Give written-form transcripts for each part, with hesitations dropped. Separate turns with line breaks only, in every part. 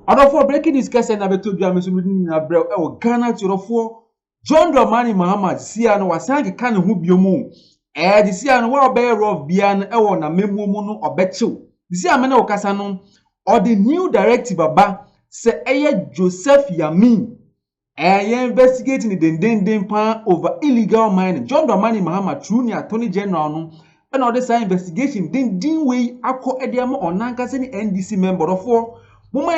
Adolfo breaking his case na beto bia meso reading na brel e Ghana to John Dramani Mahama sia no wasange kan ho biomu di sia no wa be rough bia no e na memuomu no obechiw di sia me na okasa no or the new directive baba se eye Joseph Yamin investigating the den pan over illegal mining. John Dramani Mahama true ni Attorney General no and all this investigation den way akọ ediamo onanka se ni NDC member of
That's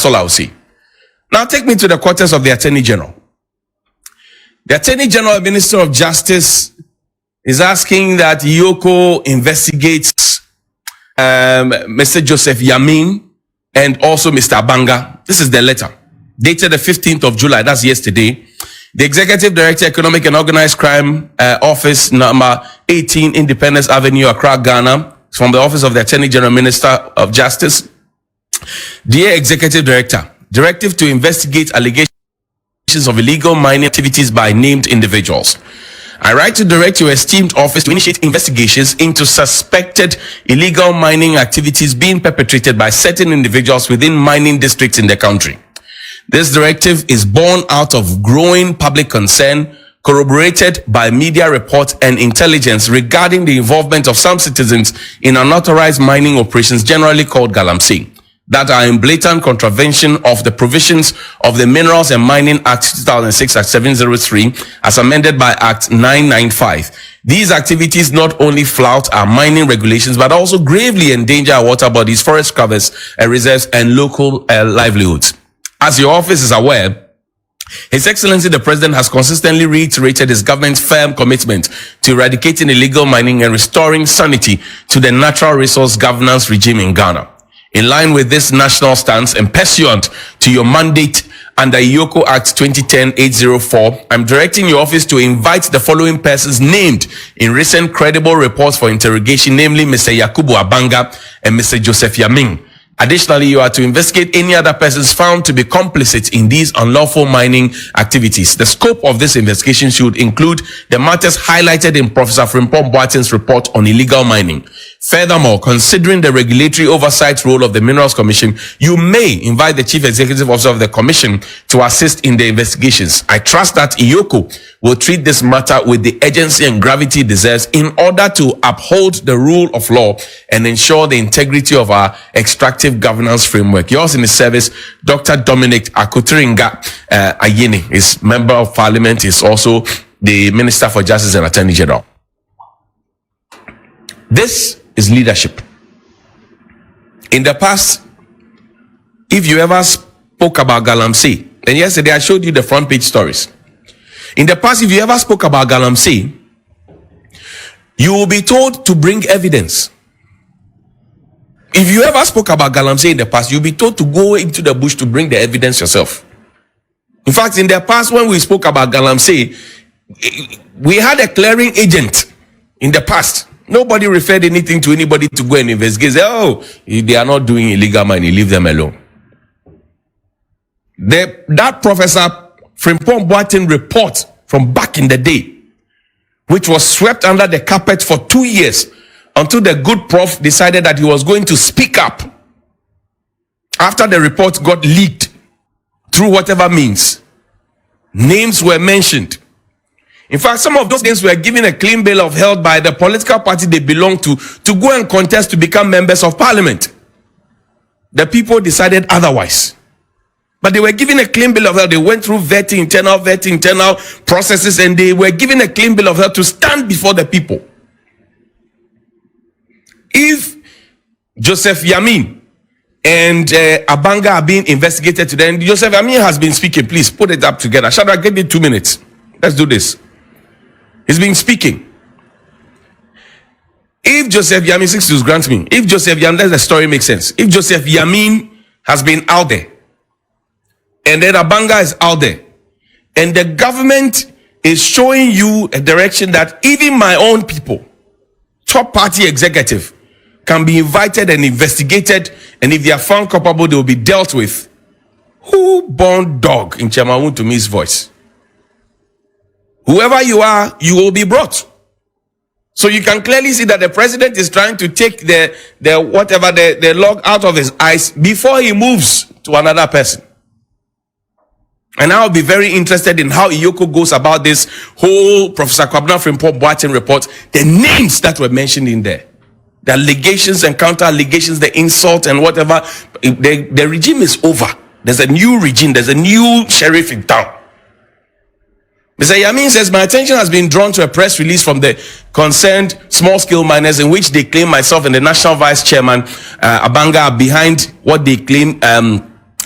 all I'll say. Now take me to the quarters of the Attorney General. The Attorney General, Minister of Justice, is asking that Yoko investigates Mr. Joseph Yamin and also Mr. Abanga. This is the letter dated the 15th of July. That's yesterday. The Executive Director, Economic and Organized Crime Office, number 18, Independence Avenue, Accra, Ghana, from the Office of the Attorney General, Minister of Justice. Dear Executive Director, directive to investigate allegations of illegal mining activities by named individuals. I write to direct your esteemed office to initiate investigations into suspected illegal mining activities being perpetrated by certain individuals within mining districts in the country. This directive is born out of growing public concern, corroborated by media reports and intelligence regarding the involvement of some citizens in unauthorized mining operations, generally called galamsey, that are in blatant contravention of the provisions of the Minerals and Mining Act 2006 Act 703 as amended by Act 995. These activities not only flout our mining regulations, but also gravely endanger our water bodies, forest covers, reserves, and local livelihoods. As your office is aware, His Excellency the President has consistently reiterated his government's firm commitment to eradicating illegal mining and restoring sanity to the natural resource governance regime in Ghana. In line with this national stance and pursuant to your mandate under Yoko Act 2010-804, I'm directing your office to invite the following persons named in recent credible reports for interrogation, namely Mr. Yakubu Abanga and Mr. Joseph Yamin. Additionally, you are to investigate any other persons found to be complicit in these unlawful mining activities. The scope of this investigation should include the matters highlighted in Professor Frimpong Boateng's report on illegal mining. Furthermore, considering the regulatory oversight role of the Minerals Commission, you may invite the Chief Executive Officer of the Commission to assist in the investigations. I trust that Iyoko will treat this matter with the urgency and gravity it deserves in order to uphold the rule of law and ensure the integrity of our extractive governance framework. Yours in the service, Dr. Dominic Akutiringa Ayeni is Member of Parliament, is also the Minister for Justice and Attorney General. This is leadership. In the past, if you ever spoke about galamsey, and yesterday I showed you the front page stories. In the past, if you ever spoke about galamsey, you will be told to bring evidence. If you ever spoke about galamsey in the past, you'll be told to go into the bush to bring the evidence yourself. In fact, in the past, when we spoke about galamsey, we had a clearing agent in the past. Nobody referred anything to anybody to go and investigate. Say, oh, they are not doing illegal mining, leave them alone. That Professor Frimpong Boateng report from back in the day, which was swept under the carpet for 2 years until the good prof decided that he was going to speak up after the report got leaked through whatever means. Names were mentioned. In fact, some of those names were given a clean bill of health by the political party they belong to go and contest to become members of parliament. The people decided otherwise. But they were given a clean bill of health. They went through vetting, internal processes, and they were given a clean bill of health to stand before the people. If Joseph Yamin and Abanga are being investigated today, and Joseph Yamin has been speaking, please put it up together. Shadrach, give me 2 minutes. Let's do this. He's been speaking. If Joseph Yamin, 6 grant me, if Joseph Yamin, let the story make sense. If Joseph Yamin has been out there, and then Abanga is out there, and the government is showing you a direction that even my own people, top party executive, can be invited and investigated, and if they are found culpable, they will be dealt with. Who born dog in Chemawu to Miss voice? Whoever you are, you will be brought. So you can clearly see that the president is trying to take the log out of his eyes before he moves to another person. And I'll be very interested in how Iyoko goes about this whole Professor Kwabena Frimpong Boateng report, the names that were mentioned in there, the allegations and counter allegations, the insult and whatever. The regime is over. There's a new regime. There's a new sheriff in town. Mr. Yamin says, my attention has been drawn to a press release from the concerned small-scale miners in which they claim myself and the national vice chairman, Abanga, are behind what they claim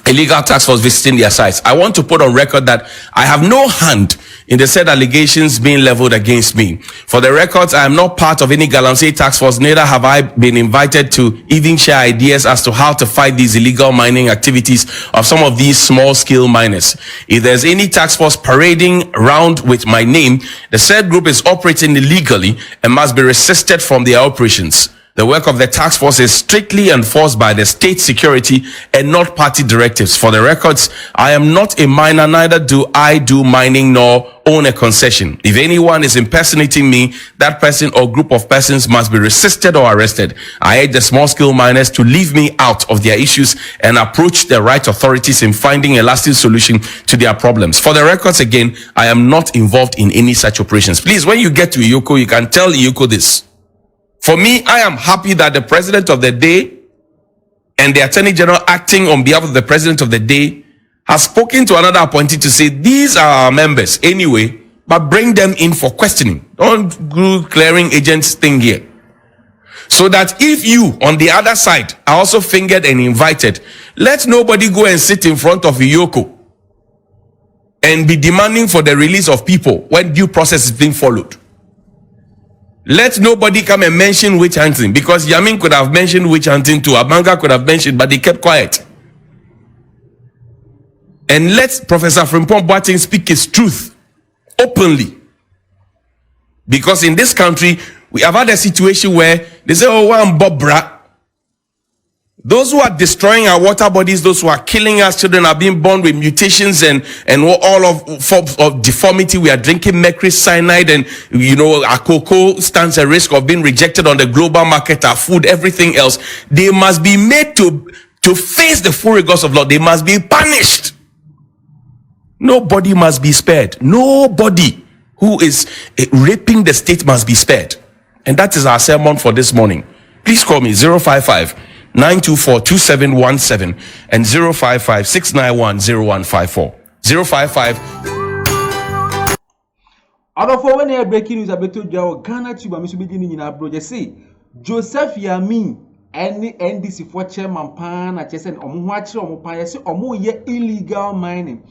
illegal tax force visiting their sites. I want to put on record that I have no hand in the said allegations being leveled against me. For the records, I am not part of any Galamsey tax force, neither have I been invited to even share ideas as to how to fight these illegal mining activities of some of these small-scale miners. If there's any tax force parading around with my name, the said group is operating illegally and must be resisted from their operations. The work of the task force is strictly enforced by the state security and not party directives. For the records, I am not a miner, neither do I do mining nor own a concession. If anyone is impersonating me, that person or group of persons must be resisted or arrested. I urge the small-scale miners to leave me out of their issues and approach the right authorities in finding a lasting solution to their problems. For the records, again, I am not involved in any such operations. Please, when you get to Iyoko, you can tell Iyoko this. For me, I am happy that the president of the day and the attorney general acting on behalf of the president of the day has spoken to another appointee to say, these are our members anyway, but bring them in for questioning. Don't do clearing agents thing here. So that if you, on the other side, are also fingered and invited, let nobody go and sit in front of Iyoko and be demanding for the release of people when due process is being followed. Let nobody come and mention witch hunting, because Yamin could have mentioned witch hunting too. Abanga could have mentioned, but they kept quiet. And let Professor Frimpong Boateng speak his truth openly. Because in this country, we have had a situation where they say, oh, one Bobra. Those who are destroying our water bodies, those who are killing us, children are being born with mutations and all of forms of deformity. We are drinking mercury, cyanide, and our cocoa stands a risk of being rejected on the global market, our food, everything else. They must be made to face the full rigors of law. They must be punished. Nobody must be spared. Nobody who is raping the state must be spared. And that is our sermon for this morning. Please call me 055-924-2717 and 055-691-0154. 055.
For when you breaking news about Ghanatube, I'm beginning in our project. Say Joseph Yamin, any NDC for chairman pan at Chesen or Muachi or Mupaya, or more illegal mining.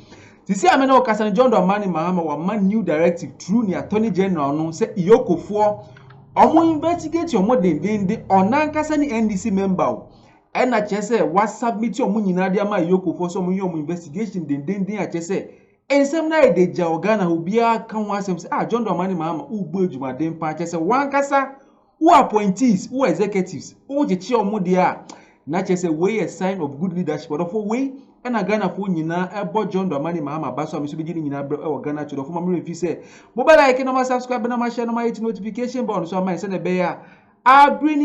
To see, I mean, John Dramani Mahama or man new directive through the Attorney General no say Iyoko for omo investigate your more than onankasa ni NDC member. And I just say what submit your money na dia ma Iyoko for some your investigation den I just say and some night de Ghana who be a kan wasem say John Dramani Mahama who bojuma den pa just say one kasa who appointees who executives who the chair omo dia na just say way a sign of good leadership but for way and a Ghana for nyina ebo John Dramani Mahama baso am so begin nyina bre e Ghana to for me refi say mobile like no subscribe na share no hit notification bell so am send e be ya Abri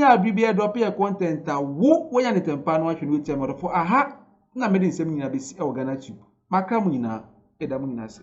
drop your content wo ya ne tempa no ahwe no tiam for aha na me de nsem nyina be si e Ghanatube maka mu nyina e da mu nyina se